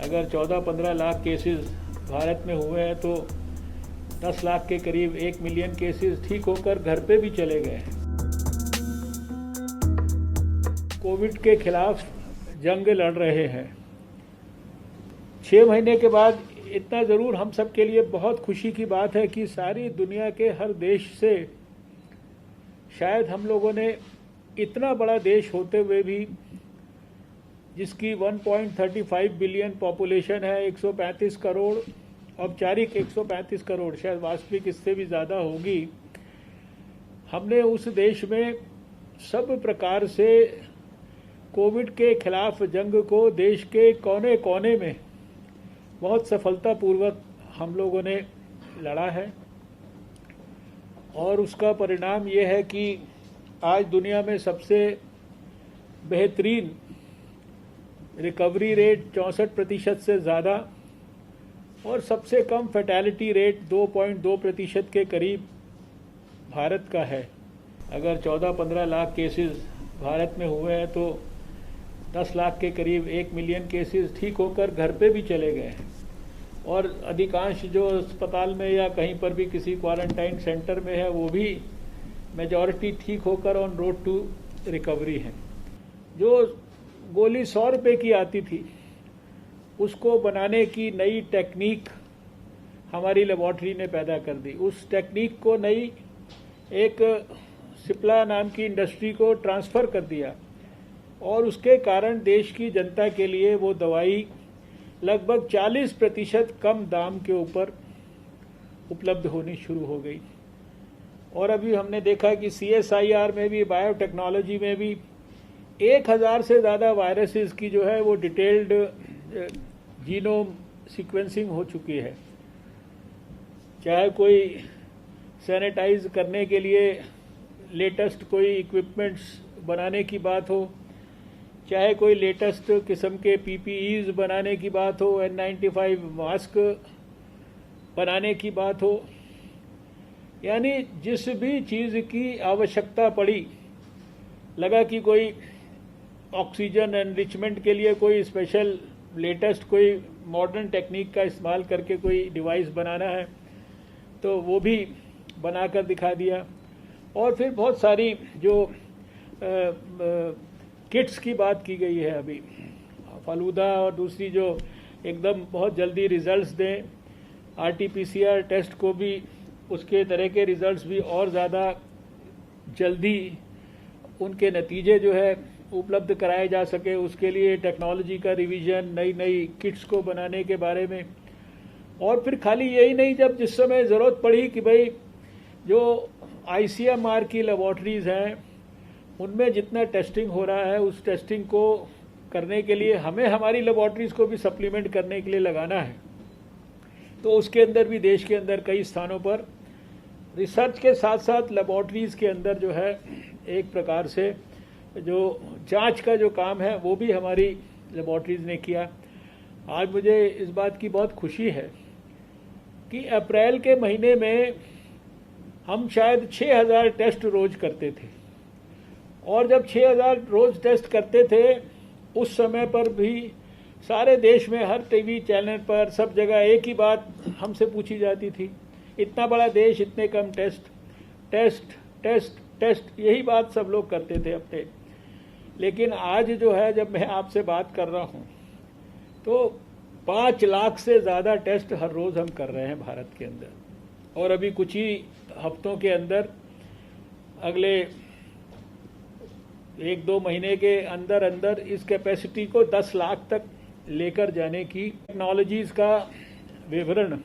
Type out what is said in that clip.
अगर 14-15 लाख केसेस भारत में हुए हैं तो 10 लाख के करीब 1 मिलियन केसेस ठीक होकर घर पे भी चले गए हैं। कोविड के खिलाफ जंग लड़ रहे हैं। 6 महीने के बाद इतना ज़रूर हम सब के लिए बहुत खुशी की बात है कि सारी दुनिया के हर देश से शायद हम लोगों ने इतना बड़ा देश होते हुए भी, जिसकी 1.35 बिलियन पॉपुलेशन है, 135 करोड़, औपचारिक 135 करोड़, शायद वास्तविक इससे भी ज़्यादा होगी, हमने उस देश में सब प्रकार से कोविड के खिलाफ जंग को देश के कोने कोने में बहुत सफलतापूर्वक हम लोगों ने लड़ा है। और उसका परिणाम ये है कि आज दुनिया में सबसे बेहतरीन रिकवरी रेट 64% से ज़्यादा और सबसे कम फैटेलिटी रेट 2.2% के करीब भारत का है। अगर 14-15 लाख केसेस भारत में हुए हैं तो 10 लाख के करीब 1 मिलियन केसेस ठीक होकर घर पे भी चले गए हैं और अधिकांश जो अस्पताल में या कहीं पर भी किसी क्वारंटाइन सेंटर में है वो भी मेजॉरिटी ठीक होकर ऑन रोड टू रिकवरी है। जो गोली 100 रुपये की आती थी उसको बनाने की नई टेक्निक हमारी लेबॉर्ट्री ने पैदा कर दी। उस टेक्निक को नई एक सिप्ला नाम की इंडस्ट्री को ट्रांसफ़र कर दिया और उसके कारण देश की जनता के लिए वो दवाई लगभग 40% कम दाम के ऊपर उपलब्ध होनी शुरू हो गई। और अभी हमने देखा कि CSIR में भी, बायोटेक्नोलॉजी में भी 1000 से ज़्यादा वायरसेस की जो है वो डिटेल्ड जीनोम सीक्वेंसिंग हो चुकी है। चाहे कोई सैनिटाइज करने के लिए लेटेस्ट कोई इक्विपमेंट्स बनाने की बात हो, चाहे कोई लेटेस्ट किस्म के PPEs बनाने की बात हो, N95 मास्क बनाने की बात हो, यानी जिस भी चीज़ की आवश्यकता पड़ी, लगा कि कोई ऑक्सीजन एनरिचमेंट के लिए कोई स्पेशल लेटेस्ट कोई मॉडर्न टेक्निक का इस्तेमाल करके कोई डिवाइस बनाना है तो वो भी बनाकर दिखा दिया। और फिर बहुत सारी जो किट्स की बात की गई है अभी, फालूदा और दूसरी जो एकदम बहुत जल्दी रिजल्ट्स दें, RT-PCR टेस्ट को भी उसके तरह के रिजल्ट्स भी और ज़्यादा जल्दी उनके नतीजे जो है उपलब्ध कराए जा सके, उसके लिए टेक्नोलॉजी का रिवीजन, नई नई किट्स को बनाने के बारे में। और फिर खाली यही नहीं, जब जिस समय ज़रूरत पड़ी कि भाई जो ICMR की लेबॉर्ट्रीज़ हैं उनमें जितना टेस्टिंग हो रहा है उस टेस्टिंग को करने के लिए हमें हमारी लेबॉर्ट्रीज़ को भी सप्लीमेंट करने के लिए लगाना है। तो उसके अंदर भी देश के अंदर कई स्थानों पर रिसर्च के साथ साथ लेबॉर्ट्रीज़ के अंदर जो है एक प्रकार से जो जांच का जो काम है वो भी हमारी लेबॉर्ट्रीज़ ने किया। आज मुझे इस बात की बहुत खुशी है कि अप्रैल के महीने में हम शायद 6000 टेस्ट रोज़ करते थे और जब 6000 रोज़ टेस्ट करते थे उस समय पर भी सारे देश में हर टीवी चैनल पर सब जगह एक ही बात हमसे पूछी जाती थी, इतना बड़ा देश, इतने कम टेस्ट टेस्ट टेस्ट टेस्ट, यही बात सब लोग करते थे अपने। लेकिन आज जो है जब मैं आपसे बात कर रहा हूँ तो 5 लाख से ज़्यादा टेस्ट हर रोज़ हम कर रहे हैं भारत के अंदर। और अभी कुछ ही हफ्तों के अंदर, अगले 1-2 महीने के अंदर अंदर इस कैपेसिटी को 10 लाख तक लेकर जाने की टेक्नोलॉजीज़ का विवरण